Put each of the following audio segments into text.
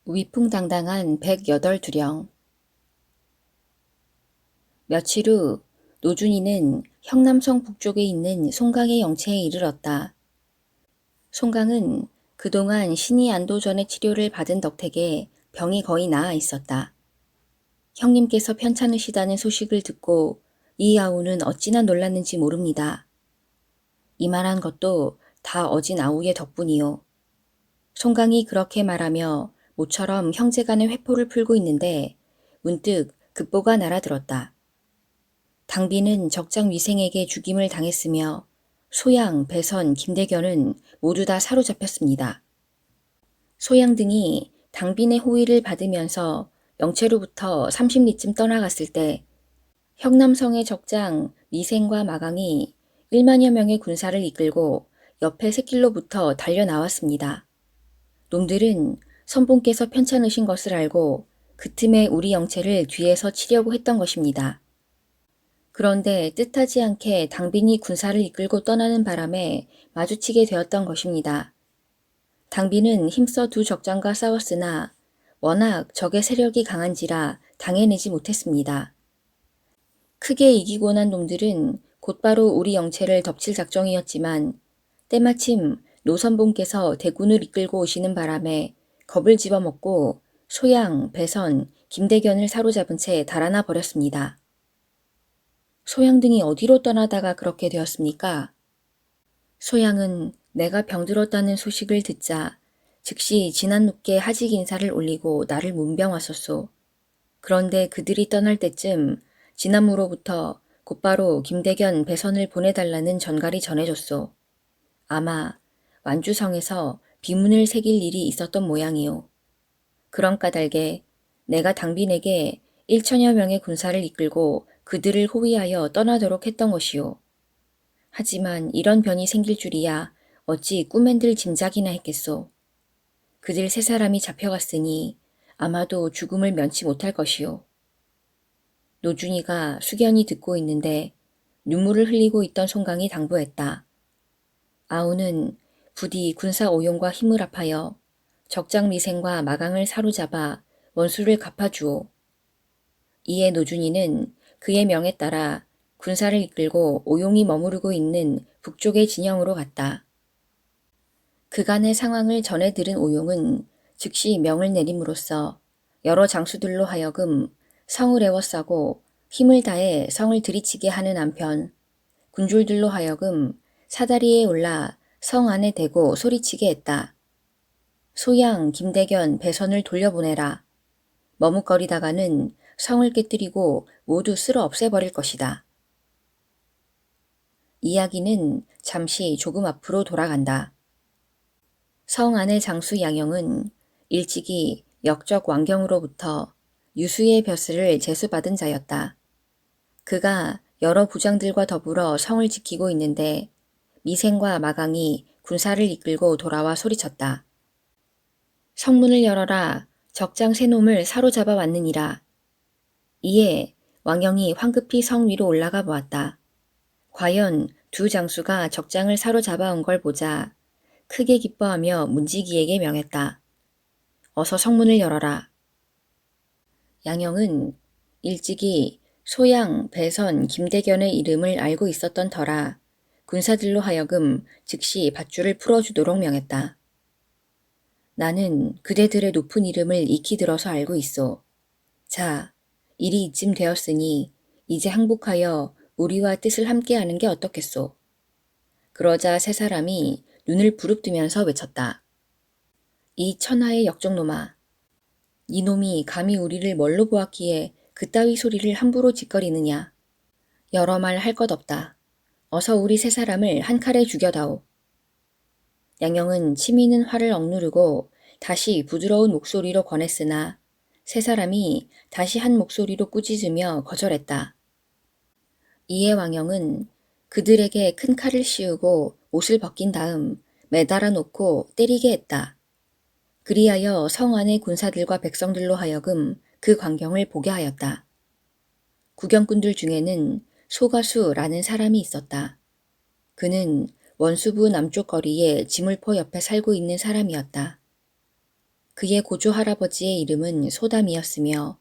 위풍당당한 108두령. 며칠 후 노준이는 형남성 북쪽에 있는 송강의 영체에 이르렀다. 송강은 그동안 신이 안도전의 치료를 받은 덕택에 병이 거의 나아 있었다. 형님께서 편찮으시다는 소식을 듣고 이아우는 어찌나 놀랐는지 모릅니다. 이만한 것도 다 어진 아우의 덕분이요. 송강이 그렇게 말하며 모처럼 형제간의 회포를 풀고 있는데 문득 급보가 날아들었다. 당비는 적장 위생에게 죽임을 당했으며 소양, 배선, 김대견은 모두 다 사로잡혔습니다. 소양 등이 당빈의 호위를 받으면서 영채로부터 30리쯤 떠나갔을 때 형남성의 적장 위생과 마강이 1만여 명의 군사를 이끌고 옆에 샛길로부터 달려나왔습니다. 놈들은 선봉께서 편찮으신 것을 알고 그 틈에 우리 영체를 뒤에서 치려고 했던 것입니다. 그런데 뜻하지 않게 당빈이 군사를 이끌고 떠나는 바람에 마주치게 되었던 것입니다. 당빈은 힘써 두 적장과 싸웠으나 워낙 적의 세력이 강한지라 당해내지 못했습니다. 크게 이기고 난 놈들은 곧바로 우리 영체를 덮칠 작정이었지만 때마침 노선봉께서 대군을 이끌고 오시는 바람에 겁을 집어먹고 소양, 배선, 김대견을 사로잡은 채 달아나 버렸습니다. 소양 등이 어디로 떠나다가 그렇게 되었습니까? 소양은 내가 병들었다는 소식을 듣자 즉시 진안눕게 하직 인사를 올리고 나를 문병 왔었소. 그런데 그들이 떠날 때쯤 진안무로부터 곧바로 김대견 배선을 보내달라는 전갈이 전해졌소. 아마 완주성에서 비문을 새길 일이 있었던 모양이요. 그런 까닭에 내가 당빈에게 1천여 명의 군사를 이끌고 그들을 호위하여 떠나도록 했던 것이요. 하지만 이런 변이 생길 줄이야 어찌 꿈엔들 짐작이나 했겠소. 그들 세 사람이 잡혀갔으니 아마도 죽음을 면치 못할 것이요. 노준이가 숙연히 듣고 있는데 눈물을 흘리고 있던 송강이 당부했다. 아우는 부디 군사 오용과 힘을 합하여 적장미생과 마강을 사로잡아 원수를 갚아주오. 이에 노준이는 그의 명에 따라 군사를 이끌고 오용이 머무르고 있는 북쪽의 진영으로 갔다. 그간의 상황을 전해 들은 오용은 즉시 명을 내림으로써 여러 장수들로 하여금 성을 에워싸고 힘을 다해 성을 들이치게 하는 한편 군졸들로 하여금 사다리에 올라 성 안에 대고 소리치게 했다. 소양, 김대견, 배선을 돌려보내라. 머뭇거리다가는 성을 깨뜨리고 모두 쓸어 없애버릴 것이다. 이야기는 잠시 조금 앞으로 돌아간다. 성 안의 장수 양영은 일찍이 역적 왕경으로부터 유수의 벼슬을 제수받은 자였다. 그가 여러 부장들과 더불어 성을 지키고 있는데 미생과 마강이 군사를 이끌고 돌아와 소리쳤다. 성문을 열어라. 적장 세 놈을 사로잡아 왔느니라. 이에 왕영이 황급히 성 위로 올라가 보았다. 과연 두 장수가 적장을 사로잡아 온 걸 보자 크게 기뻐하며 문지기에게 명했다. 어서 성문을 열어라. 양영은 일찍이 소양, 배선, 김대견의 이름을 알고 있었던 터라 군사들로 하여금 즉시 밧줄을 풀어주도록 명했다. 나는 그대들의 높은 이름을 익히 들어서 알고 있어. 자, 일이 이쯤 되었으니 이제 항복하여 우리와 뜻을 함께하는 게 어떻겠소. 그러자 세 사람이 눈을 부릅뜨면서 외쳤다. 이 천하의 역적놈아. 이놈이 감히 우리를 뭘로 보았기에 그따위 소리를 함부로 짓거리느냐. 여러 말 할 것 없다. 어서 우리 세 사람을 한 칼에 죽여다오. 양영은 치미는 화를 억누르고 다시 부드러운 목소리로 권했으나 세 사람이 다시 한 목소리로 꾸짖으며 거절했다. 이에 왕영은 그들에게 큰 칼을 씌우고 옷을 벗긴 다음 매달아 놓고 때리게 했다. 그리하여 성 안의 군사들과 백성들로 하여금 그 광경을 보게 하였다. 구경꾼들 중에는 소가수라는 사람이 있었다. 그는 원수부 남쪽 거리에 지물포 옆에 살고 있는 사람이었다. 그의 고조 할아버지의 이름은 소담이었으며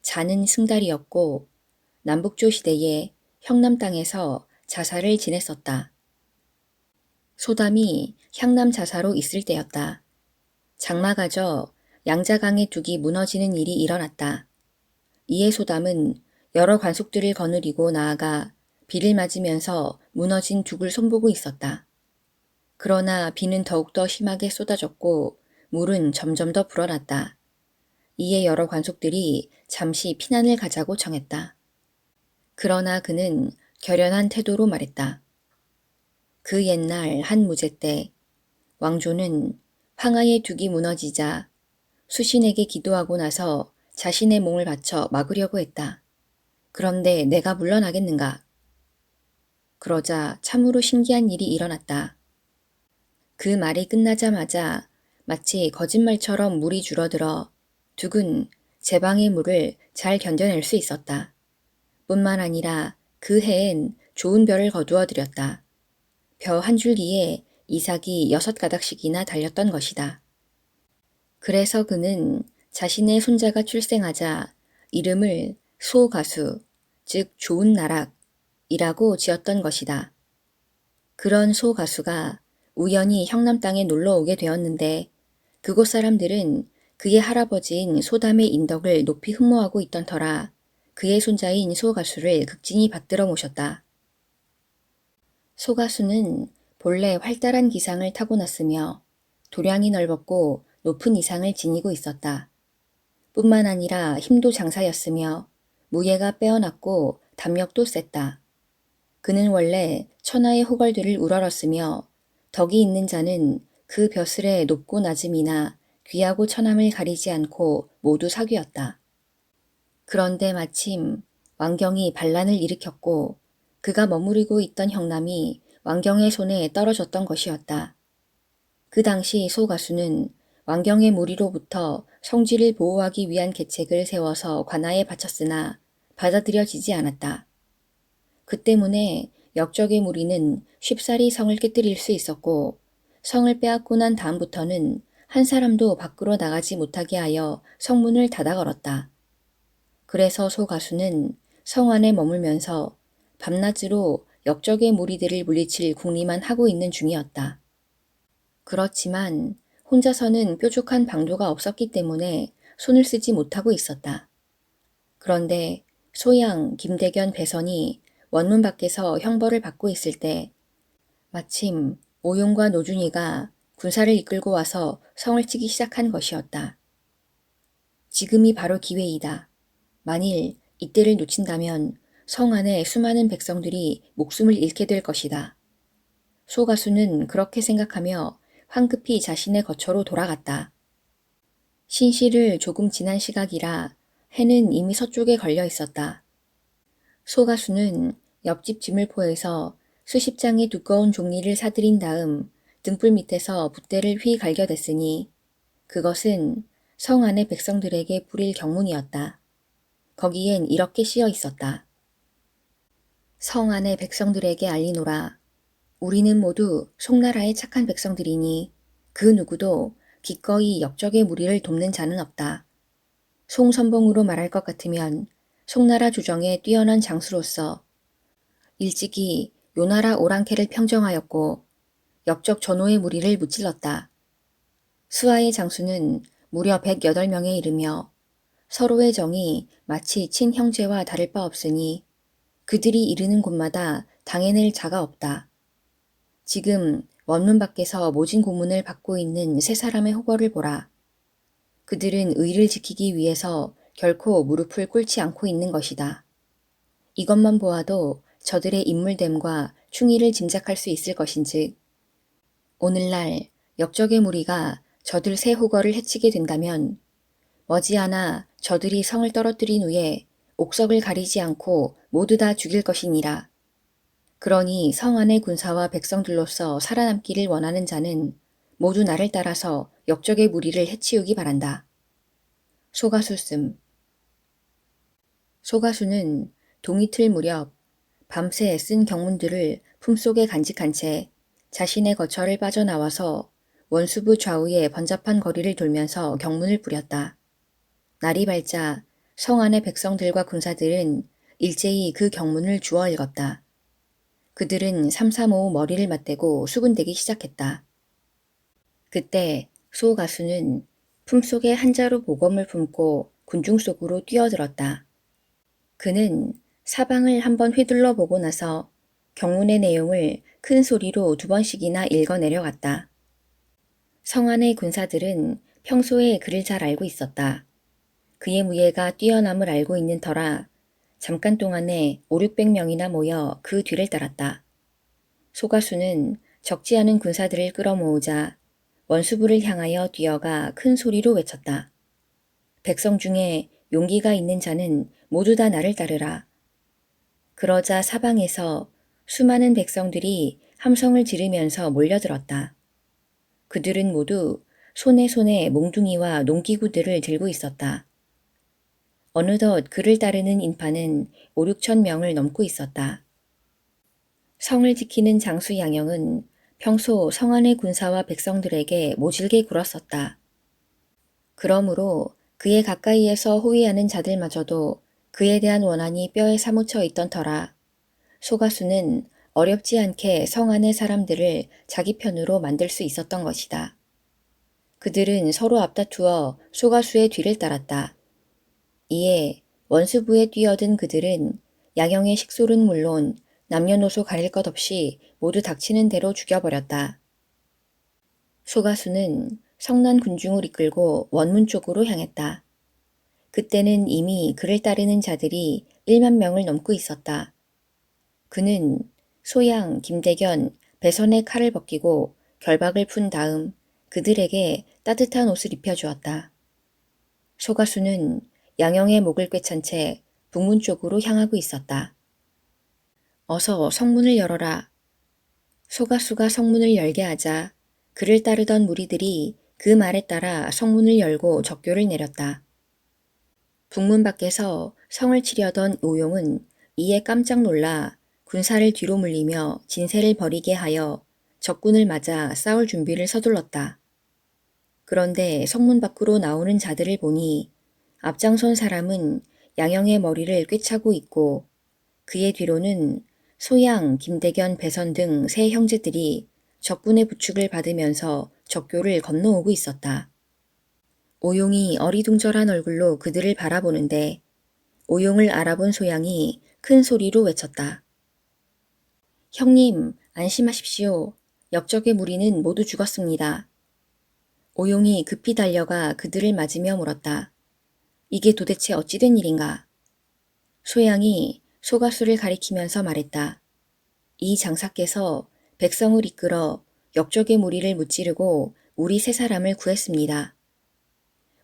자는 승달이었고 남북조 시대에 형남 땅에서 자사를 지냈었다. 소담이 향남 자사로 있을 때였다. 장마가 져 양자강의 둑이 무너지는 일이 일어났다. 이에 소담은 여러 관속들을 거느리고 나아가 비를 맞으면서 무너진 둑을 손보고 있었다. 그러나 비는 더욱더 심하게 쏟아졌고 물은 점점 더 불어났다. 이에 여러 관속들이 잠시 피난을 가자고 청했다. 그러나 그는 결연한 태도로 말했다. 그 옛날 한 무제 때 왕조는 황하의 둑이 무너지자 수신에게 기도하고 나서 자신의 몸을 바쳐 막으려고 했다. 그런데 내가 물러나겠는가? 그러자 참으로 신기한 일이 일어났다. 그 말이 끝나자마자 마치 거짓말처럼 물이 줄어들어 둑은 제방의 물을 잘 견뎌낼 수 있었다. 뿐만 아니라 그 해엔 좋은 벼를 거두어 들였다. 벼 한 줄기에 이삭이 6가닥씩이나 달렸던 것이다. 그래서 그는 자신의 손자가 출생하자 이름을 소가수, 즉 좋은 나락이라고 지었던 것이다. 그런 소가수가 우연히 형남 땅에 놀러 오게 되었는데 그곳 사람들은 그의 할아버지인 소담의 인덕을 높이 흠모하고 있던 터라 그의 손자인 소가수를 극진히 받들어 모셨다. 소가수는 본래 활달한 기상을 타고났으며 도량이 넓었고 높은 이상을 지니고 있었다. 뿐만 아니라 힘도 장사였으며 무예가 빼어났고 담력도 셌다. 그는 원래 천하의 호걸들을 우러렀으며 덕이 있는 자는 그 벼슬의 높고 낮음이나 귀하고 처남을 가리지 않고 모두 사귀었다. 그런데 마침 왕경이 반란을 일으켰고 그가 머무르고 있던 형남이 왕경의 손에 떨어졌던 것이었다. 그 당시 소가수는 왕경의 무리로부터 성지를 보호하기 위한 계책을 세워서 관하에 바쳤으나 받아들여지지 않았다. 그 때문에 역적의 무리는 쉽사리 성을 깨뜨릴 수 있었고 성을 빼앗고 난 다음부터는 한 사람도 밖으로 나가지 못하게 하여 성문을 닫아 걸었다. 그래서 소가수는 성 안에 머물면서 밤낮으로 역적의 무리들을 물리칠 궁리만 하고 있는 중이었다. 그렇지만 혼자서는 뾰족한 방도가 없었기 때문에 손을 쓰지 못하고 있었다. 그런데 소양, 김대견, 배선이 원문 밖에서 형벌을 받고 있을 때 마침 오용과 노준이가 군사를 이끌고 와서 성을 치기 시작한 것이었다. 지금이 바로 기회이다. 만일 이때를 놓친다면 성 안에 수많은 백성들이 목숨을 잃게 될 것이다. 소가수는 그렇게 생각하며 황급히 자신의 거처로 돌아갔다. 신시를 조금 지난 시각이라 해는 이미 서쪽에 걸려 있었다. 소가수는 옆집 지물포에서 수십 장의 두꺼운 종이를 사들인 다음 등불 밑에서 붓대를 휘 갈겨댔으니 그것은 성 안의 백성들에게 뿌릴 경문이었다. 거기엔 이렇게 씌어 있었다. 성 안의 백성들에게 알리노라. 우리는 모두 송나라의 착한 백성들이니 그 누구도 기꺼이 역적의 무리를 돕는 자는 없다. 송선봉으로 말할 것 같으면 송나라 주정에 뛰어난 장수로서 일찍이 요나라 오랑캐를 평정하였고 역적 전호의 무리를 무찔렀다. 수하의 장수는 무려 108명에 이르며 서로의 정이 마치 친형제와 다를 바 없으니 그들이 이르는 곳마다 당해낼 자가 없다. 지금 원문 밖에서 모진 고문을 받고 있는 세 사람의 호거를 보라. 그들은 의를 지키기 위해서 결코 무릎을 꿇지 않고 있는 것이다. 이것만 보아도 저들의 인물됨과 충의를 짐작할 수 있을 것인즉 오늘날 역적의 무리가 저들 세 호거를 해치게 된다면 머지않아 저들이 성을 떨어뜨린 후에 옥석을 가리지 않고 모두 다 죽일 것이니라. 그러니 성 안의 군사와 백성들로서 살아남기를 원하는 자는 모두 나를 따라서 역적의 무리를 해치우기 바란다. 소가수씀. 소가수는 동이틀 무렵 밤새 애쓴 경문들을 품속에 간직한 채 자신의 거처를 빠져나와서 원수부 좌우의 번잡한 거리를 돌면서 경문을 부렸다. 날이 밝자 성 안의 백성들과 군사들은 일제히 그 경문을 주워 읽었다. 그들은 삼삼오오 머리를 맞대고 수군대기 시작했다. 그때 소 가수는 품속에 한 자루 보검을 품고 군중 속으로 뛰어들었다. 그는 사방을 한번 휘둘러 보고 나서 경문의 내용을 큰 소리로 2번씩이나 읽어 내려갔다. 성 안의 군사들은 평소에 그를 잘 알고 있었다. 그의 무예가 뛰어남을 알고 있는 터라 잠깐 동안에 5,600명이나 모여 그 뒤를 따랐다. 소가수는 적지 않은 군사들을 끌어모으자 원수부를 향하여 뛰어가 큰 소리로 외쳤다. 백성 중에 용기가 있는 자는 모두 다 나를 따르라. 그러자 사방에서 수많은 백성들이 함성을 지르면서 몰려들었다. 그들은 모두 손에 몽둥이와 농기구들을 들고 있었다. 어느덧 그를 따르는 인파는 5, 6천 명을 넘고 있었다. 성을 지키는 장수 양영은 평소 성 안의 군사와 백성들에게 모질게 굴었었다. 그러므로 그의 가까이에서 호위하는 자들마저도 그에 대한 원한이 뼈에 사무쳐 있던 터라 소가수는 어렵지 않게 성 안의 사람들을 자기 편으로 만들 수 있었던 것이다. 그들은 서로 앞다투어 소가수의 뒤를 따랐다. 이에 원수부에 뛰어든 그들은 양영의 식솔은 물론 남녀노소 가릴 것 없이 모두 닥치는 대로 죽여버렸다. 소가수는 성난 군중을 이끌고 원문 쪽으로 향했다. 그때는 이미 그를 따르는 자들이 1만 명을 넘고 있었다. 그는 소양, 김대견, 배선의 칼을 벗기고 결박을 푼 다음 그들에게 따뜻한 옷을 입혀주었다. 소가수는 양영의 목을 꿰찬 채 북문 쪽으로 향하고 있었다. 어서 성문을 열어라. 소가수가 성문을 열게 하자 그를 따르던 무리들이 그 말에 따라 성문을 열고 적교를 내렸다. 북문 밖에서 성을 치려던 오용은 이에 깜짝 놀라 군사를 뒤로 물리며 진세를 벌이게 하여 적군을 맞아 싸울 준비를 서둘렀다. 그런데 성문 밖으로 나오는 자들을 보니 앞장선 사람은 양영의 머리를 꿰차고 있고 그의 뒤로는 소양, 김대견, 배선 등 세 형제들이 적군의 부축을 받으면서 적교를 건너오고 있었다. 오용이 어리둥절한 얼굴로 그들을 바라보는데 오용을 알아본 소양이 큰 소리로 외쳤다. 형님, 안심하십시오. 역적의 무리는 모두 죽었습니다. 오용이 급히 달려가 그들을 맞으며 물었다. 이게 도대체 어찌 된 일인가? 소양이 소가수를 가리키면서 말했다. 이 장사께서 백성을 이끌어 역적의 무리를 무찌르고 우리 세 사람을 구했습니다.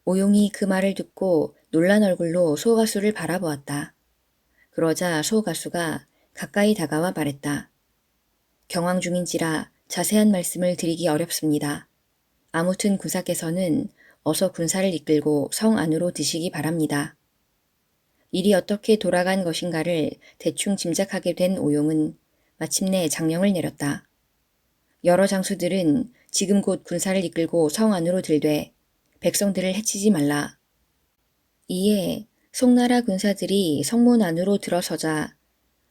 오용이 그 말을 듣고 놀란 얼굴로 소가수를 바라보았다. 그러자 소가수가 가까이 다가와 말했다. 경황 중인지라 자세한 말씀을 드리기 어렵습니다. 아무튼 군사께서는 어서 군사를 이끌고 성 안으로 드시기 바랍니다. 일이 어떻게 돌아간 것인가를 대충 짐작하게 된 오용은 마침내 장령을 내렸다. 여러 장수들은 지금 곧 군사를 이끌고 성 안으로 들되 백성들을 해치지 말라. 이에 송나라 군사들이 성문 안으로 들어서자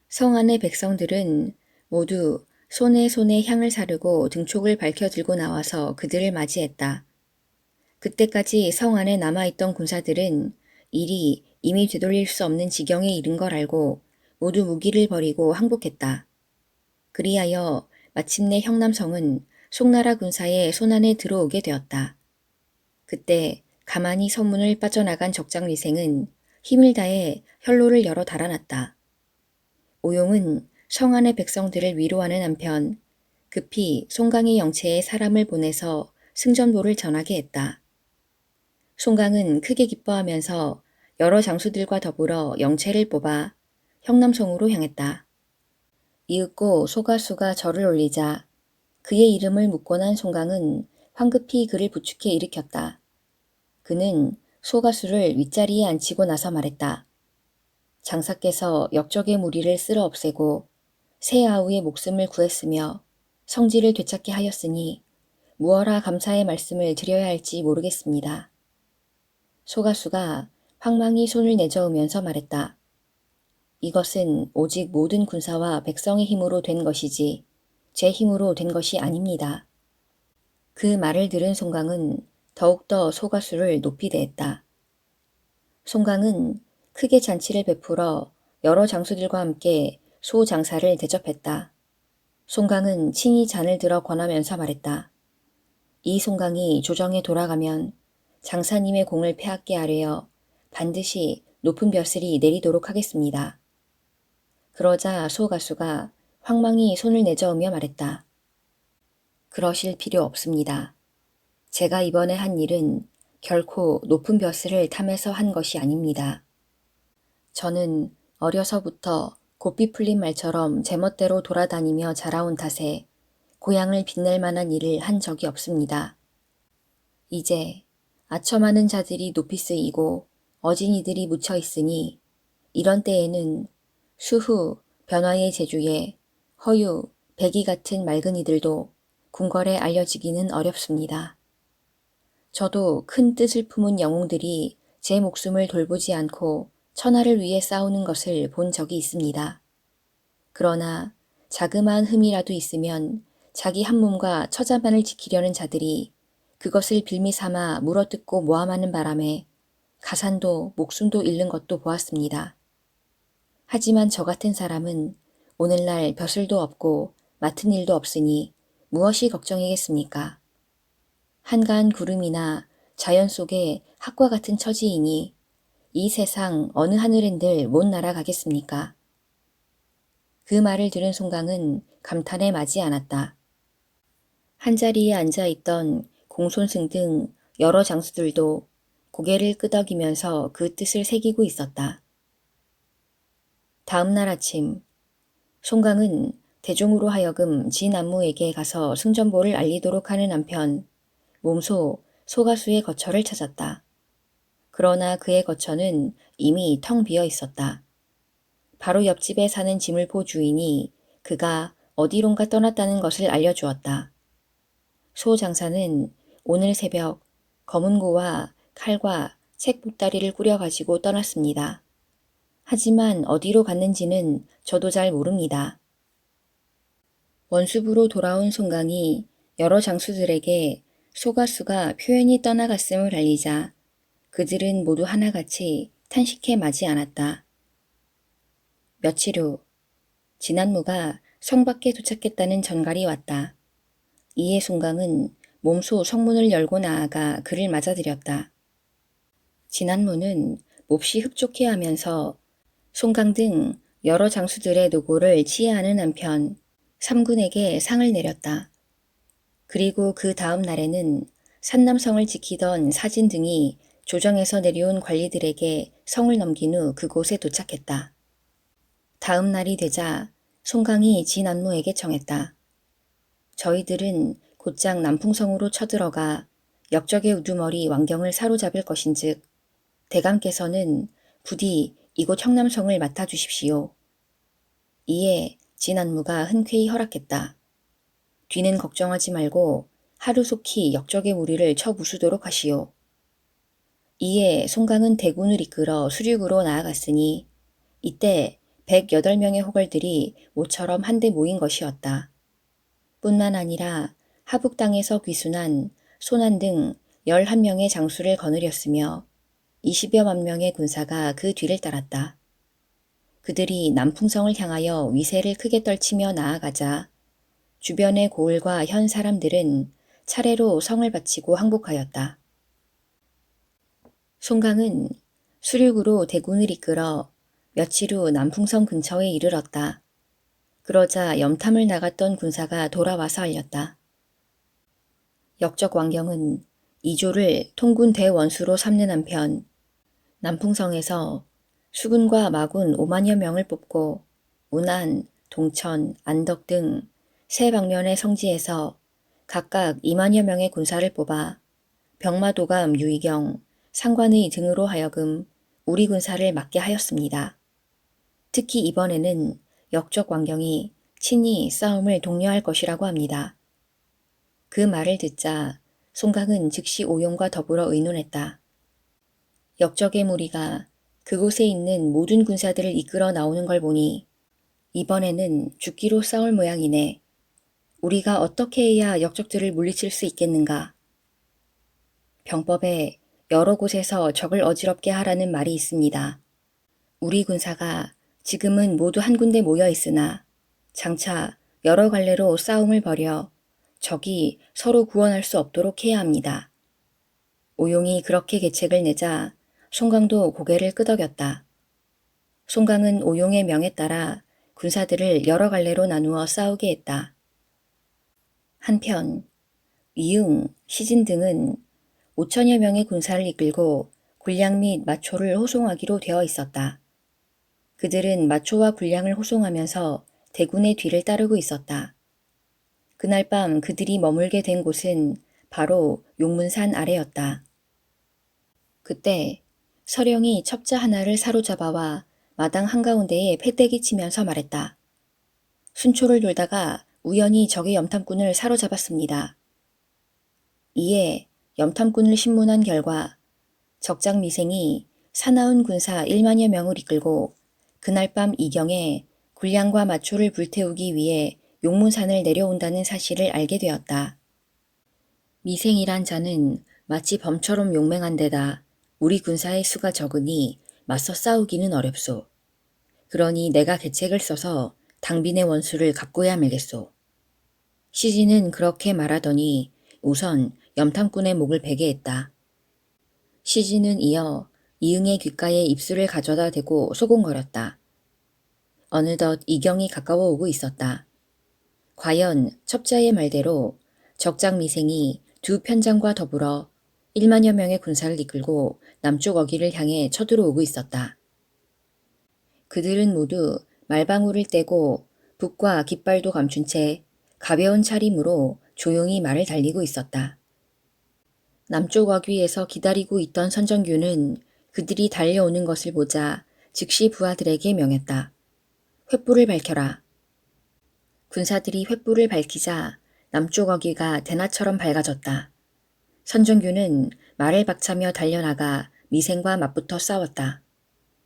성 안의 백성들은 모두 손에 향을 사르고 등촉을 밝혀 들고 나와서 그들을 맞이했다. 그때까지 성 안에 남아있던 군사들은 일이 이미 되돌릴 수 없는 지경에 이른 걸 알고 모두 무기를 버리고 항복했다. 그리하여 마침내 형남성은 송나라 군사의 손안에 들어오게 되었다. 그때 가만히 성문을 빠져나간 적장리생은 힘을 다해 혈로를 열어 달아났다. 오용은 성 안의 백성들을 위로하는 한편 급히 송강의 영체에 사람을 보내서 승전보를 전하게 했다. 송강은 크게 기뻐하면서 여러 장수들과 더불어 영체를 뽑아 형남성으로 향했다. 이윽고 소가수가 절을 올리자 그의 이름을 묻고 난 송강은 황급히 그를 부축해 일으켰다. 그는 소가수를 윗자리에 앉히고 나서 말했다. 장사께서 역적의 무리를 쓸어 없애고 새 아우의 목숨을 구했으며 성지를 되찾게 하였으니 무어라 감사의 말씀을 드려야 할지 모르겠습니다. 소가수가 황망히 손을 내저으면서 말했다. 이것은 오직 모든 군사와 백성의 힘으로 된 것이지 제 힘으로 된 것이 아닙니다. 그 말을 들은 송강은 더욱더 소가수를 높이 대했다. 송강은 크게 잔치를 베풀어 여러 장수들과 함께 소 장사를 대접했다. 송강은 친히 잔을 들어 권하면서 말했다. 이 송강이 조정에 돌아가면 장사님의 공을 빼앗게 하려 반드시 높은 벼슬이 내리도록 하겠습니다. 그러자 소가수가 황망히 손을 내저으며 말했다. 그러실 필요 없습니다. 제가 이번에 한 일은 결코 높은 벼슬을 탐해서 한 것이 아닙니다. 저는 어려서부터 고삐 풀린 말처럼 제멋대로 돌아다니며 자라온 탓에 고향을 빛낼 만한 일을 한 적이 없습니다. 이제 아첨하는 자들이 높이 쓰이고 어진이들이 묻혀 있으니 이런 때에는 수후, 변화의 제주에 허유, 백이 같은 맑은 이들도 궁궐에 알려지기는 어렵습니다. 저도 큰 뜻을 품은 영웅들이 제 목숨을 돌보지 않고 천하를 위해 싸우는 것을 본 적이 있습니다. 그러나 자그마한 흠이라도 있으면 자기 한 몸과 처자만을 지키려는 자들이 그것을 빌미 삼아 물어뜯고 모함하는 바람에 가산도 목숨도 잃는 것도 보았습니다. 하지만 저 같은 사람은 오늘날 벼슬도 없고 맡은 일도 없으니 무엇이 걱정이겠습니까? 한가한 구름이나 자연 속의 학과 같은 처지이니 이 세상 어느 하늘엔들 못 날아가겠습니까? 그 말을 들은 송강은 감탄에 마지 않았다. 한자리에 앉아있던 공손승 등 여러 장수들도 고개를 끄덕이면서 그 뜻을 새기고 있었다. 다음 날 아침, 송강은 대종으로 하여금 진안무에게 가서 승전보를 알리도록 하는 한편 몸소 소가수의 거처를 찾았다. 그러나 그의 거처는 이미 텅 비어 있었다. 바로 옆집에 사는 지물포 주인이 그가 어디론가 떠났다는 것을 알려주었다. 소 장사는 오늘 새벽 검은고와 칼과 책 보따리를 꾸려가지고 떠났습니다. 하지만 어디로 갔는지는 저도 잘 모릅니다. 원수부로 돌아온 송강이 여러 장수들에게 소가수가 표현이 떠나갔음을 알리자 그들은 모두 하나같이 탄식해 마지 않았다. 며칠 후 진안무가 성 밖에 도착했다는 전갈이 왔다. 이에 송강은 몸소 성문을 열고 나아가 그를 맞아들였다. 진안무는 몹시 흡족해하면서 송강 등 여러 장수들의 노고를 치하하는 한편 삼군에게 상을 내렸다. 그리고 그 다음 날에는 산남성을 지키던 사진 등이 조정에서 내려온 관리들에게 성을 넘긴 후 그곳에 도착했다. 다음 날이 되자 송강이 진안무에게 청했다. 저희들은 곧장 남풍성으로 쳐들어가 역적의 우두머리 왕경을 사로잡을 것인즉 대감께서는 부디 이곳 형남성을 맡아주십시오. 이에 진안무가 흔쾌히 허락했다. 뒤는 걱정하지 말고 하루속히 역적의 무리를 쳐부수도록 하시오. 이에 송강은 대군을 이끌어 수륙으로 나아갔으니 이때 108명의 호걸들이 모처럼 한데 모인 것이었다. 뿐만 아니라 하북 땅에서 귀순한 소난 등 11명의 장수를 거느렸으며 20여만 명의 군사가 그 뒤를 따랐다. 그들이 남풍성을 향하여 위세를 크게 떨치며 나아가자 주변의 고을과 현 사람들은 차례로 성을 바치고 항복하였다. 송강은 수륙으로 대군을 이끌어 며칠 후 남풍성 근처에 이르렀다. 그러자 염탐을 나갔던 군사가 돌아와서 알렸다. 역적 왕경은 이조를 통군 대원수로 삼는 한편 남풍성에서 수군과 마군 5만여 명을 뽑고 운안, 동천, 안덕 등 세 방면의 성지에서 각각 2만여 명의 군사를 뽑아 병마도감 유이경, 상관의 등으로 하여금 우리 군사를 막게 하였습니다. 특히 이번에는 역적 왕경이 친히 싸움을 독려할 것이라고 합니다. 그 말을 듣자 송강은 즉시 오용과 더불어 의논했다. 역적의 무리가 그곳에 있는 모든 군사들을 이끌어 나오는 걸 보니 이번에는 죽기로 싸울 모양이네. 우리가 어떻게 해야 역적들을 물리칠 수 있겠는가? 병법에 여러 곳에서 적을 어지럽게 하라는 말이 있습니다. 우리 군사가 지금은 모두 한 군데 모여 있으나 장차 여러 갈래로 싸움을 벌여 적이 서로 구원할 수 없도록 해야 합니다. 오용이 그렇게 계책을 내자 송강도 고개를 끄덕였다. 송강은 오용의 명에 따라 군사들을 여러 갈래로 나누어 싸우게 했다. 한편 이응, 시진 등은 5천여 명의 군사를 이끌고 군량 및 마초를 호송하기로 되어 있었다. 그들은 마초와 군량을 호송하면서 대군의 뒤를 따르고 있었다. 그날 밤 그들이 머물게 된 곳은 바로 용문산 아래였다. 그때 서령이 첩자 하나를 사로잡아와 마당 한가운데에 패대기 치면서 말했다. 순초를 돌다가 우연히 적의 염탐꾼을 사로잡았습니다. 이에 염탐꾼을 신문한 결과 적장 미생이 사나운 군사 1만여 명을 이끌고 그날 밤 이경에 군량과 마초를 불태우기 위해 용문산을 내려온다는 사실을 알게 되었다. 미생이란 자는 마치 범처럼 용맹한 데다 우리 군사의 수가 적으니 맞서 싸우기는 어렵소. 그러니 내가 계책을 써서 당빈의 원수를 갚고야 말겠소. 시진은 그렇게 말하더니 우선 염탐꾼의 목을 베게 했다. 시진은 이어 이응의 귓가에 입술을 가져다 대고 소곤거렸다. 어느덧 이경이 가까워 오고 있었다. 과연 첩자의 말대로 적장 미생이 두 편장과 더불어 1만여 명의 군사를 이끌고 남쪽 어귀를 향해 쳐들어오고 있었다. 그들은 모두 말방울을 떼고 북과 깃발도 감춘 채 가벼운 차림으로 조용히 말을 달리고 있었다. 남쪽 어귀에서 기다리고 있던 선정규는 그들이 달려오는 것을 보자 즉시 부하들에게 명했다. 횃불을 밝혀라. 군사들이 횃불을 밝히자 남쪽 어귀가 대낮처럼 밝아졌다. 선정규는 말을 박차며 달려나가 미생과 맞붙어 싸웠다.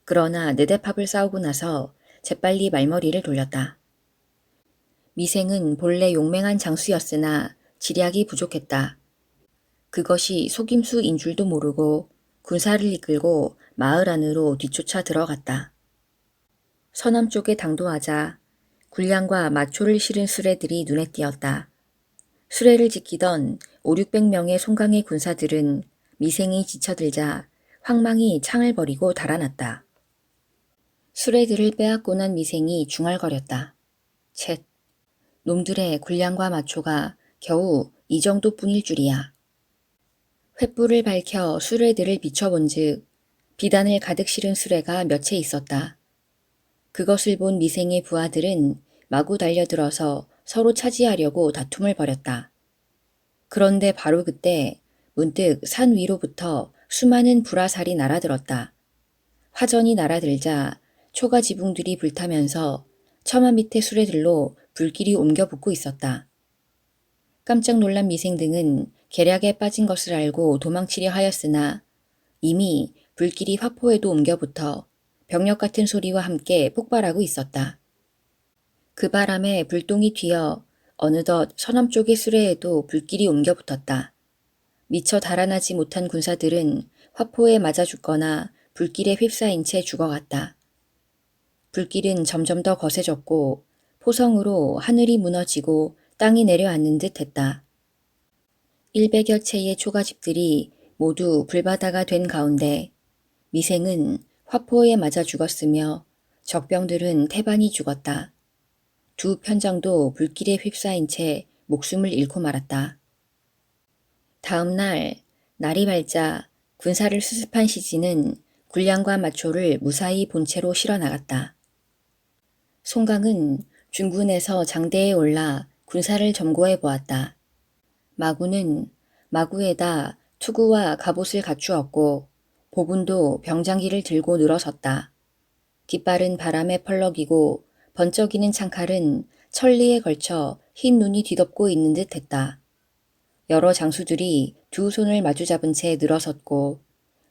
그러나 네대팝을 싸우고 나서 재빨리 말머리를 돌렸다. 미생은 본래 용맹한 장수였으나 지략이 부족했다. 그것이 속임수인 줄도 모르고 군사를 이끌고 마을 안으로 뒤쫓아 들어갔다. 서남쪽에 당도하자 군량과 마초를 실은 수레들이 눈에 띄었다. 수레를 지키던 5, 600명의 송강의 군사들은 미생이 지쳐들자 황망히 창을 버리고 달아났다. 수레들을 빼앗고 난 미생이 중얼거렸다. 쳇, 놈들의 군량과 마초가 겨우 이 정도뿐일 줄이야. 횃불을 밝혀 수레들을 비춰본즉 비단을 가득 실은 수레가 몇 채 있었다. 그것을 본 미생의 부하들은 마구 달려들어서 서로 차지하려고 다툼을 벌였다. 그런데 바로 그때 문득 산 위로부터 수많은 불화살이 날아들었다. 화전이 날아들자 초가 지붕들이 불타면서 처마 밑의 수레들로 불길이 옮겨 붙고 있었다. 깜짝 놀란 미생 등은 계략에 빠진 것을 알고 도망치려 하였으나 이미 불길이 화포에도 옮겨 붙어 병력 같은 소리와 함께 폭발하고 있었다. 그 바람에 불똥이 튀어 어느덧 서남쪽의 수레에도 불길이 옮겨 붙었다. 미처 달아나지 못한 군사들은 화포에 맞아 죽거나 불길에 휩싸인 채 죽어갔다. 불길은 점점 더 거세졌고 포성으로 하늘이 무너지고 땅이 내려앉는 듯 했다. 100여 채의 초가집들이 모두 불바다가 된 가운데 미생은 화포에 맞아 죽었으며 적병들은 태반이 죽었다. 두 편장도 불길에 휩싸인 채 목숨을 잃고 말았다. 다음 날 날이 밝자 군사를 수습한 시진은 군량과 마초를 무사히 본체로 실어 나갔다. 송강은 중군에서 장대에 올라 군사를 점거해 보았다. 마구는 마구에다 투구와 갑옷을 갖추었고 보군도 병장기를 들고 늘어섰다. 깃발은 바람에 펄럭이고 번쩍이는 창칼은 천리에 걸쳐 흰 눈이 뒤덮고 있는 듯 했다. 여러 장수들이 두 손을 마주잡은 채 늘어섰고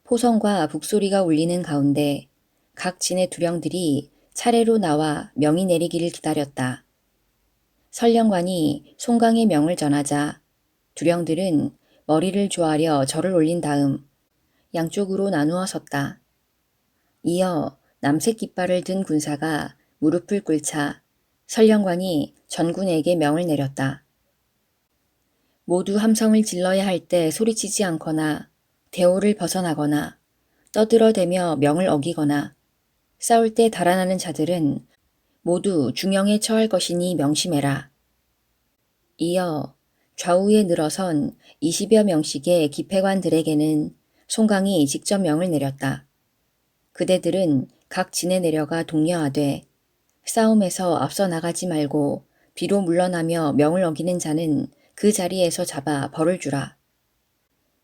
포성과 북소리가 울리는 가운데 각 진의 두령들이 차례로 나와 명이 내리기를 기다렸다. 설령관이 송강의 명을 전하자 두령들은 머리를 조아려 절을 올린 다음 양쪽으로 나누어 섰다. 이어 남색 깃발을 든 군사가 무릎을 꿇자 설령관이 전군에게 명을 내렸다. 모두 함성을 질러야 할 때 소리치지 않거나 대오를 벗어나거나 떠들어대며 명을 어기거나 싸울 때 달아나는 자들은 모두 중형에 처할 것이니 명심해라. 이어 좌우에 늘어선 20여 명씩의 기패관들에게는 송강이 직접 명을 내렸다. 그대들은 각 진에 내려가 독려하되 싸움에서 앞서 나가지 말고 뒤로 물러나며 명을 어기는 자는 그 자리에서 잡아 벌을 주라.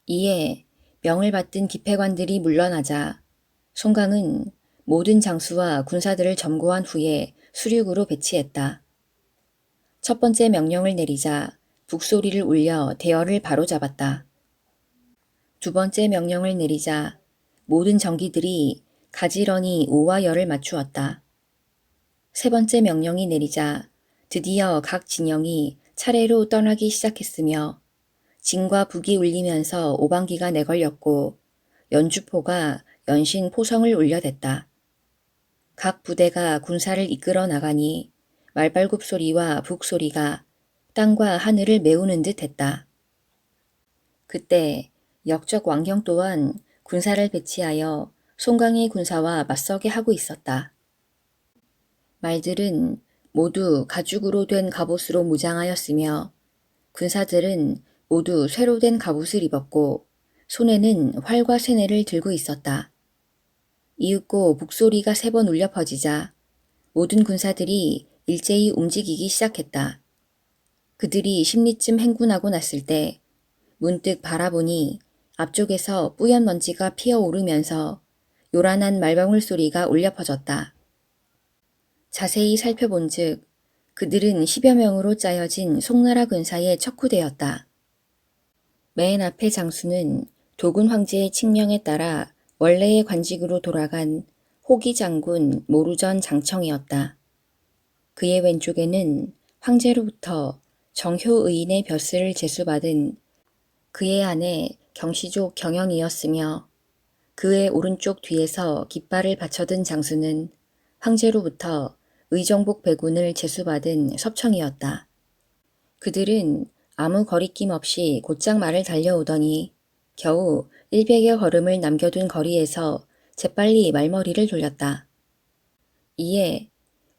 이에 명을 받든 기패관들이 물러나자 송강은 모든 장수와 군사들을 점거한 후에 수륙으로 배치했다. 첫 번째 명령을 내리자 북소리를 울려 대열을 바로잡았다. 두 번째 명령을 내리자 모든 정기들이 가지런히 오와 열을 맞추었다. 세 번째 명령이 내리자 드디어 각 진영이 차례로 떠나기 시작했으며 진과 북이 울리면서 오방기가 내걸렸고 연주포가 연신 포성을 울려댔다. 각 부대가 군사를 이끌어 나가니 말발굽 소리와 북소리가 땅과 하늘을 메우는 듯 했다. 그때 역적 왕경 또한 군사를 배치하여 송강의 군사와 맞서게 하고 있었다. 말들은 모두 가죽으로 된 갑옷으로 무장하였으며 군사들은 모두 쇠로 된 갑옷을 입었고 손에는 활과 쇠뇌를 들고 있었다. 이윽고 북소리가 3번 울려 퍼지자 모든 군사들이 일제히 움직이기 시작했다. 그들이 10리쯤 행군하고 났을 때 문득 바라보니 앞쪽에서 뿌연 먼지가 피어오르면서 요란한 말방울 소리가 울려 퍼졌다. 자세히 살펴본즉 그들은 10여 명으로 짜여진 송나라 군사에 척후되었다. 맨 앞의 장수는 도군 황제의 칙명에 따라 원래의 관직으로 돌아간 호기 장군 모루전 장청이었다. 그의 왼쪽에는 황제로부터 정효의인의 벼슬을 제수받은 그의 아내 경시족 경영이었으며 그의 오른쪽 뒤에서 깃발을 받쳐든 장수는 황제로부터 의정복 배군을 제수받은 섭청이었다. 그들은 아무 거리낌 없이 곧장 말을 달려오더니 겨우 100여 걸음을 남겨둔 거리에서 재빨리 말머리를 돌렸다. 이에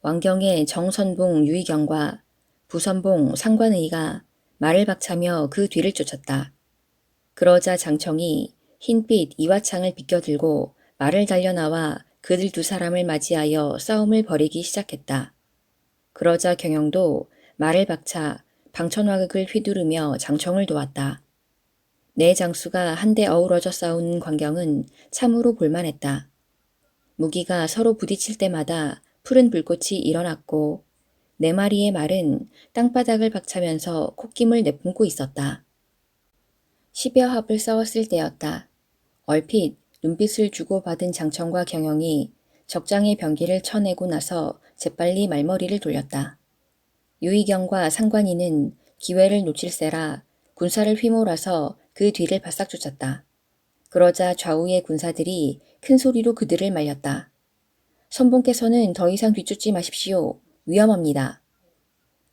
왕경의 정선봉 유의경과 부선봉 상관의가 말을 박차며 그 뒤를 쫓았다. 그러자 장청이 흰빛 이화창을 비껴들고 말을 달려나와 그들 두 사람을 맞이하여 싸움을 벌이기 시작했다. 그러자 경영도 말을 박차 방천화극을 휘두르며 장청을 도왔다. 네 장수가 한데 어우러져 싸우는 광경은 참으로 볼만했다. 무기가 서로 부딪힐 때마다 푸른 불꽃이 일어났고 네 마리의 말은 땅바닥을 박차면서 콧김을 내뿜고 있었다. 10여 합을 싸웠을 때였다. 얼핏 눈빛을 주고받은 장청과 경영이 적장의 병기를 쳐내고 나서 재빨리 말머리를 돌렸다. 유의경과 상관이는 기회를 놓칠세라 군사를 휘몰아서 그 뒤를 바싹 쫓았다. 그러자 좌우의 군사들이 큰 소리로 그들을 말렸다. 선봉께서는 더 이상 뒤쫓지 마십시오. 위험합니다.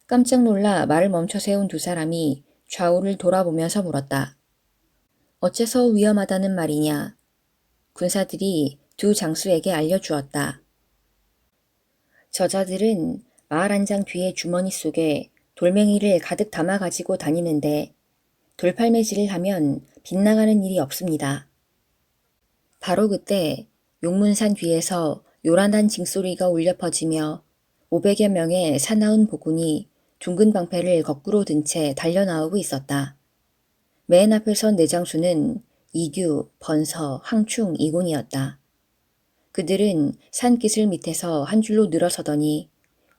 깜짝 놀라 말을 멈춰 세운 두 사람이 좌우를 돌아보면서 물었다. 어째서 위험하다는 말이냐? 군사들이 두 장수에게 알려주었다. 저자들은 말 한 장 뒤에 주머니 속에 돌멩이를 가득 담아 가지고 다니는데 돌팔매질을 하면 빗나가는 일이 없습니다. 바로 그때 용문산 뒤에서 요란한 징소리가 울려 퍼지며 500여 명의 사나운 보군이 둥근 방패를 거꾸로 든 채 달려나오고 있었다. 맨 앞에 선 내장수는 이규, 번서, 항충, 이곤이었다. 그들은 산기슭 밑에서 한 줄로 늘어서더니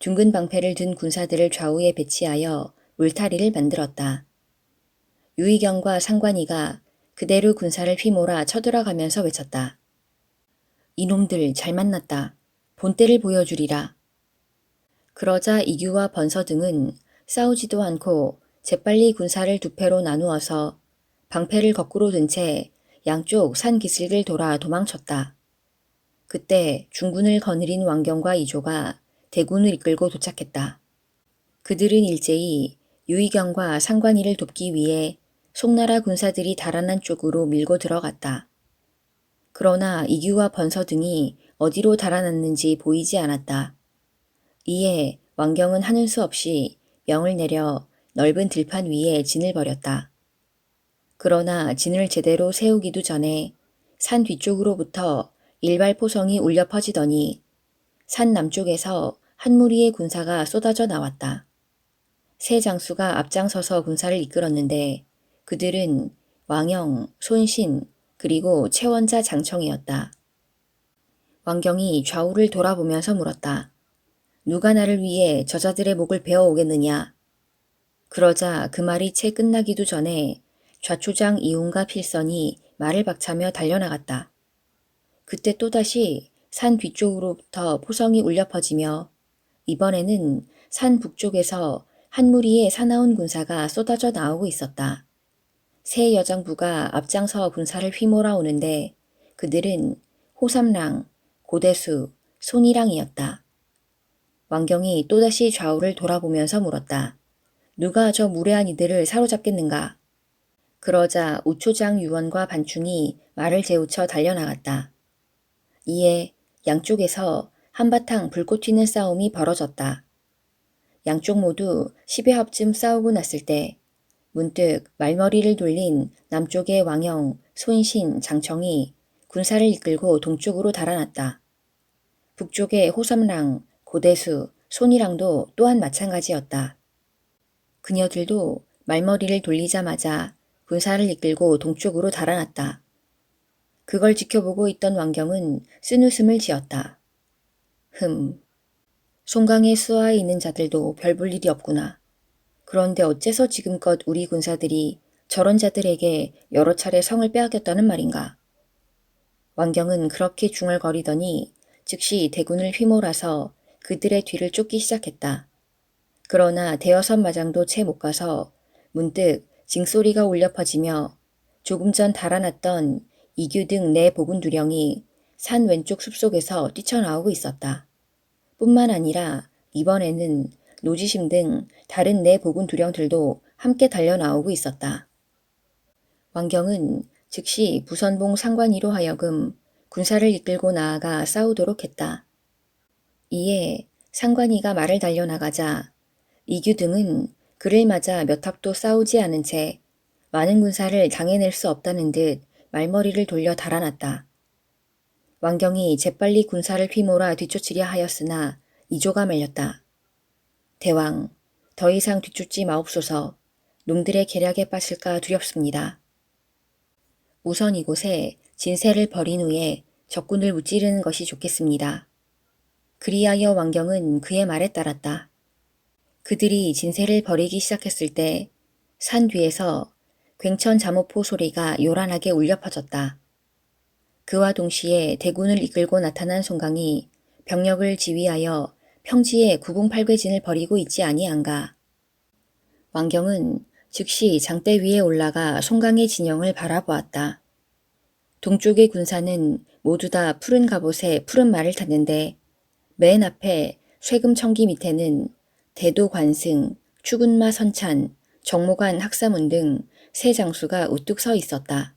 둥근 방패를 든 군사들을 좌우에 배치하여 울타리를 만들었다. 유의경과 상관이가 그대로 군사를 휘몰아 쳐들어가면서 외쳤다. 이놈들 잘 만났다. 본때를 보여주리라. 그러자 이규와 번서 등은 싸우지도 않고 재빨리 군사를 두 패로 나누어서 방패를 거꾸로 든 채 양쪽 산 기슭을 돌아 도망쳤다. 그때 중군을 거느린 왕경과 이조가 대군을 이끌고 도착했다. 그들은 일제히 유의경과 상관이를 돕기 위해 송나라 군사들이 달아난 쪽으로 밀고 들어갔다. 그러나 이규와 번서 등이 어디로 달아났는지 보이지 않았다. 이에 왕경은 하는 수 없이 명을 내려 넓은 들판 위에 진을 벌였다. 그러나 진을 제대로 세우기도 전에 산 뒤쪽으로부터 일발포성이 울려 퍼지더니 산 남쪽에서 한 무리의 군사가 쏟아져 나왔다. 세 장수가 앞장서서 군사를 이끌었는데 그들은 왕영, 손신, 그리고 채원자 장청이었다. 왕경이 좌우를 돌아보면서 물었다. 누가 나를 위해 저자들의 목을 베어오겠느냐. 그러자 그 말이 채 끝나기도 전에 좌초장 이훈과 필선이 말을 박차며 달려나갔다. 그때 또다시 산 뒤쪽으로부터 포성이 울려 퍼지며 이번에는 산 북쪽에서 한 무리의 사나운 군사가 쏟아져 나오고 있었다. 새 여장부가 앞장서 군사를 휘몰아 오는데 그들은 호삼랑, 고대수, 손이랑이었다. 왕경이 또다시 좌우를 돌아보면서 물었다. 누가 저 무례한 이들을 사로잡겠는가? 그러자 우초장 유원과 반충이 말을 재우쳐 달려나갔다. 이에 양쪽에서 한바탕 불꽃 튀는 싸움이 벌어졌다. 양쪽 모두 10여 합쯤 싸우고 났을 때 문득 말머리를 돌린 남쪽의 왕영, 손신, 장청이 군사를 이끌고 동쪽으로 달아났다. 북쪽의 호삼랑, 고대수, 손이랑도 또한 마찬가지였다. 그녀들도 말머리를 돌리자마자 군사를 이끌고 동쪽으로 달아났다. 그걸 지켜보고 있던 왕경은 쓴웃음을 지었다. 송강에 수하에 있는 자들도 별 볼 일이 없구나. 그런데 어째서 지금껏 우리 군사들이 저런 자들에게 여러 차례 성을 빼앗겼다는 말인가. 왕경은 그렇게 중얼거리더니 즉시 대군을 휘몰아서 그들의 뒤를 쫓기 시작했다. 그러나 대여섯 마장도 채 못 가서 문득 징소리가 울려 퍼지며 조금 전 달아났던 이규 등 네 보군 두령이 산 왼쪽 숲속에서 뛰쳐나오고 있었다. 뿐만 아니라 이번에는 노지심 등 다른 네 보군 두령들도 함께 달려나오고 있었다. 왕경은 즉시 부선봉 상관이로 하여금 군사를 이끌고 나아가 싸우도록 했다. 이에 상관이가 말을 달려나가자 이규 등은 그를 맞아 몇 합도 싸우지 않은 채 많은 군사를 당해낼 수 없다는 듯 말머리를 돌려 달아났다. 왕경이 재빨리 군사를 휘몰아 뒤쫓으려 하였으나 이조가 말렸다. 대왕, 더 이상 뒤쫓지 마옵소서. 놈들의 계략에 빠질까 두렵습니다. 우선 이곳에 진세를 벌인 후에 적군을 무찌르는 것이 좋겠습니다. 그리하여 왕경은 그의 말에 따랐다. 그들이 진세를 벌이기 시작했을 때 산 뒤에서 굉천 잠오포 소리가 요란하게 울려 퍼졌다. 그와 동시에 대군을 이끌고 나타난 송강이 병력을 지휘하여 평지에 구궁팔괴진을 벌이고 있지 아니한가. 왕경은 즉시 장대 위에 올라가 송강의 진영을 바라보았다. 동쪽의 군사는 모두 다 푸른 갑옷에 푸른 말을 탔는데 맨 앞에 쇠금 청기 밑에는 대도 관승, 추군마 선찬, 정모관 학사문 등 세 장수가 우뚝 서 있었다.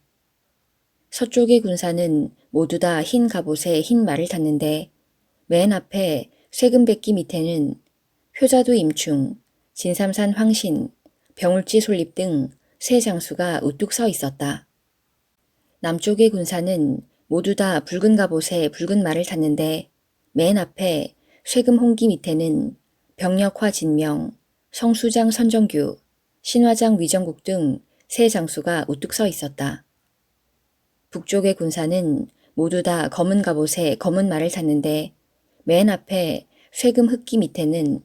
서쪽의 군사는 모두 다 흰 갑옷에 흰 말을 탔는데 맨 앞에 쇠금백기 밑에는 효자도 임충, 진삼산 황신, 병울지 솔립 등 세 장수가 우뚝 서 있었다. 남쪽의 군사는 모두 다 붉은 갑옷에 붉은 말을 탔는데 맨 앞에 쇠금 홍기 밑에는 병력화 진명, 성수장 선정규, 신화장 위정국 등 세 장수가 우뚝 서 있었다. 북쪽의 군사는 모두 다 검은 갑옷에 검은 말을 탔는데 맨 앞에 쇠금 흑기 밑에는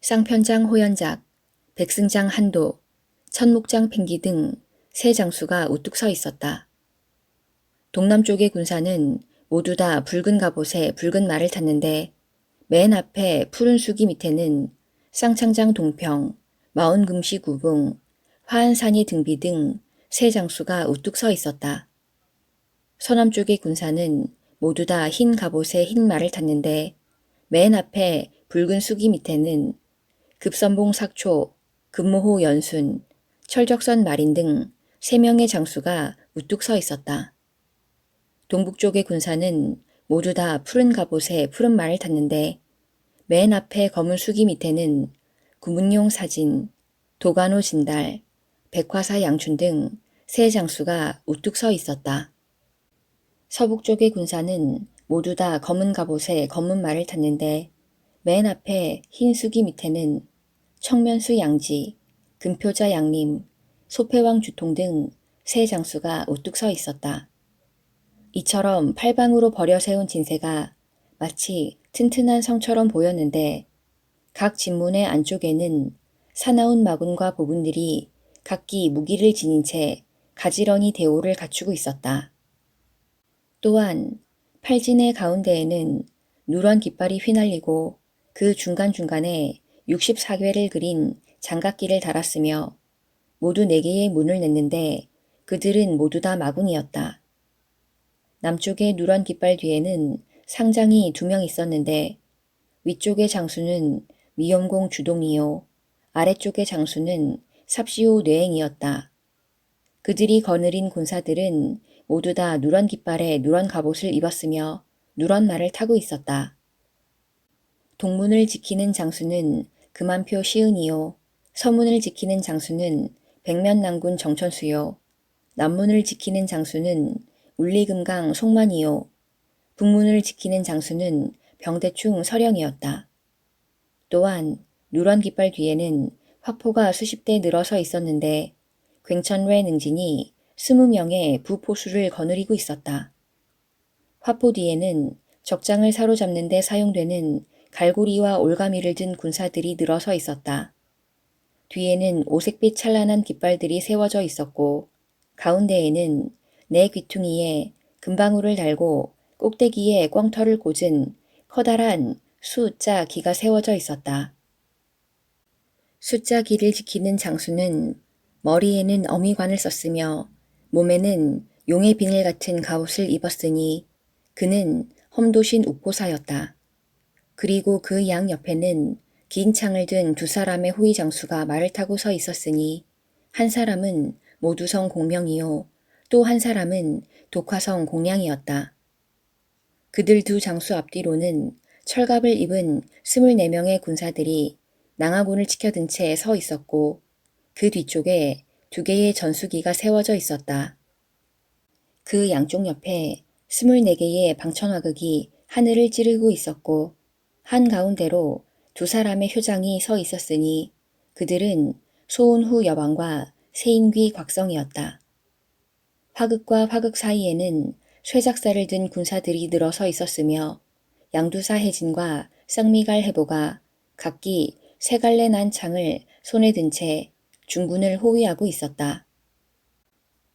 쌍편장 호연작, 백승장 한도, 천목장 팽기 등 세 장수가 우뚝 서 있었다. 동남쪽의 군사는 모두 다 붉은 갑옷에 붉은 말을 탔는데 맨 앞에 푸른 수기 밑에는 쌍창장 동평, 마온금시 구봉, 화한산이 등비 등 세 장수가 우뚝 서 있었다. 서남쪽의 군사는 모두 다 흰 갑옷에 흰 말을 탔는데 맨 앞에 붉은 수기 밑에는 급선봉 sak초, 급모호 연순, 철적선 마린 등 3명의 장수가 우뚝 서 있었다. 동북쪽의 군사는 모두 다 푸른 갑옷에 푸른 말을 탔는데 맨 앞에 검은 수기 밑에는 구문용 사진, 도가노 진달, 백화사 양춘 등 세 장수가 우뚝 서 있었다. 서북쪽의 군사는 모두 다 검은 갑옷에 검은 말을 탔는데 맨 앞에 흰 수기 밑에는 청면수 양지, 금표자 양림, 소패왕 주통 등 세 장수가 우뚝 서 있었다. 이처럼 팔방으로 버려 세운 진세가 마치 튼튼한 성처럼 보였는데 각 진문의 안쪽에는 사나운 마군과 보분들이 각기 무기를 지닌 채 가지런히 대오를 갖추고 있었다. 또한 팔진의 가운데에는 누런 깃발이 휘날리고 그 중간중간에 64궤를 그린 장갑기를 달았으며 모두 4개의 문을 냈는데 그들은 모두 다 마군이었다. 남쪽의 누런 깃발 뒤에는 상장이 2명 있었는데 위쪽의 장수는 미염공 주동이요 아래쪽의 장수는 삽시오 뇌행이었다. 그들이 거느린 군사들은 모두 다 누런 깃발에 누런 갑옷을 입었으며 누런 말을 타고 있었다. 동문을 지키는 장수는 금한표 시은이요 서문을 지키는 장수는 백면난군 정천수요 남문을 지키는 장수는 울리금강 송만이요 북문을 지키는 장수는 병대충 서령이었다. 또한 누런 깃발 뒤에는 화포가 수십 대 늘어서 있었는데 굉천외 능진이 20명의 부포수를 거느리고 있었다. 화포 뒤에는 적장을 사로잡는 데 사용되는 갈고리와 올가미를 든 군사들이 늘어서 있었다. 뒤에는 오색빛 찬란한 깃발들이 세워져 있었고 가운데에는 4귀퉁이에 금방울을 달고 꼭대기에 꽝털을 꽂은 커다란 숫자 기가 세워져 있었다. 숫자 기를 지키는 장수는 머리에는 어미관을 썼으며 몸에는 용의 비늘 같은 갑옷을 입었으니 그는 험도신 옥보사였다. 그리고 그 양 옆에는 긴 창을 든 2사람의 호위 장수가 말을 타고 서 있었으니 한 사람은 모두성 공명이요 또 한 사람은 독화성 공량이었다. 그들 2 장수 앞뒤로는 철갑을 입은 24명의 군사들이 낭하군을 치켜든 채 서 있었고 그 뒤쪽에 2개의 전수기가 세워져 있었다. 그 양쪽 옆에 24개의 방천화극이 하늘을 찌르고 있었고 한가운데로 2사람의 효장이 서 있었으니 그들은 소은후 여왕과 세인귀 곽성이었다. 화극과 화극 사이에는 쇠작사를 든 군사들이 늘어서 있었으며 양두사 해진과 쌍미갈 해보가 각기 3갈래 난 창을 손에 든 채 중군을 호위하고 있었다.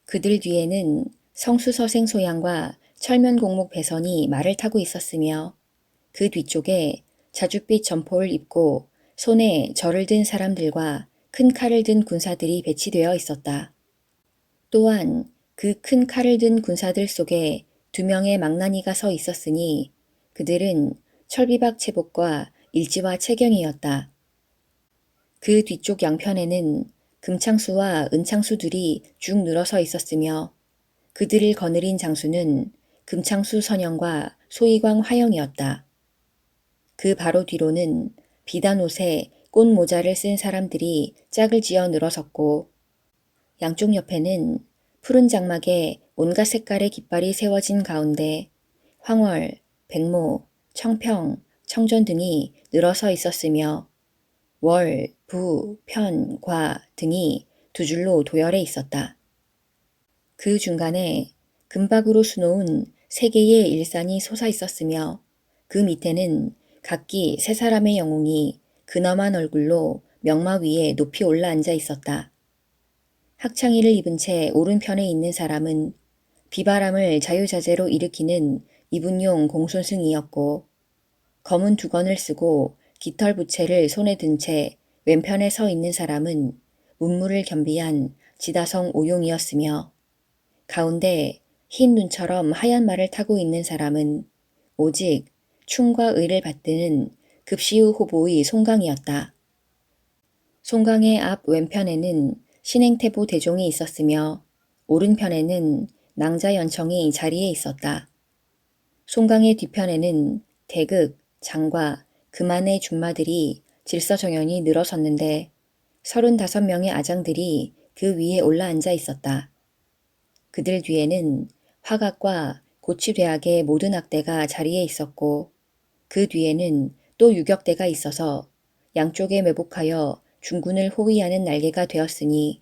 그들 뒤에는 성수서생 소양과 철면공목 배선이 말을 타고 있었으며 그 뒤쪽에 자줏빛 점포를 입고 손에 절을 든 사람들과 큰 칼을 든 군사들이 배치되어 있었다. 또한 그 큰 칼을 든 군사들 속에 2명의 망나니가 서 있었으니 그들은 철비박 채복과 일지와 채경이었다. 그 뒤쪽 양편에는 금창수와 은창수들이 쭉 늘어서 있었으며 그들을 거느린 장수는 금창수 선영과 소이광 화영이었다. 그 바로 뒤로는 비단 옷에 꽃 모자를 쓴 사람들이 짝을 지어 늘어섰고 양쪽 옆에는 푸른 장막에 온갖 색깔의 깃발이 세워진 가운데 황월, 백모, 청평, 청전 등이 늘어서 있었으며 월, 부, 편, 과 등이 2줄로 도열해 있었다. 그 중간에 금박으로 수놓은 3개의 일산이 솟아 있었으며 그 밑에는 각기 3사람의 영웅이 근엄한 얼굴로 명마 위에 높이 올라앉아 있었다. 학창이를 입은 채 오른편에 있는 사람은 비바람을 자유자재로 일으키는 이분용 공손승이었고 검은 두건을 쓰고 깃털 부채를 손에 든 채 왼편에 서 있는 사람은 문무를 겸비한 지다성 오용이었으며 가운데 흰 눈처럼 하얀 말을 타고 있는 사람은 오직 충과 의를 받드는 급시우 후보의 송강이었다. 송강의 앞 왼편에는 신행태보 대종이 있었으며 오른편에는 낭자연청이 자리에 있었다. 송강의 뒤편에는 대극, 장과 금안의 준마들이 질서정연히 늘어섰는데 35명의 아장들이 그 위에 올라앉아 있었다. 그들 뒤에는 화각과 고치대학의 모든 악대가 자리에 있었고 그 뒤에는 또 유격대가 있어서 양쪽에 매복하여 중군을 호위하는 날개가 되었으니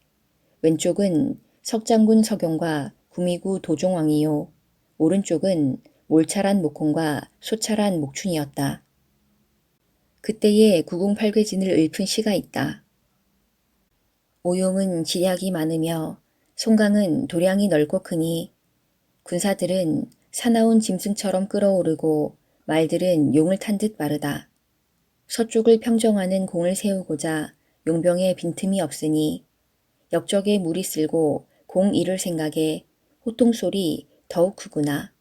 왼쪽은 석장군 서경과 구미구 도종왕이요 오른쪽은 몰찰한 목홍과 소찰한 목춘이었다. 그때에 구궁팔괴진을 읊은 시가 있다. 오용은 지략이 많으며 송강은 도량이 넓고 크니 군사들은 사나운 짐승처럼 끌어오르고 말들은 용을 탄 듯 빠르다. 서쪽을 평정하는 공을 세우고자 용병에 빈틈이 없으니 역적에 물이 쓸고 공 잃을 생각에 호통소리 더욱 크구나.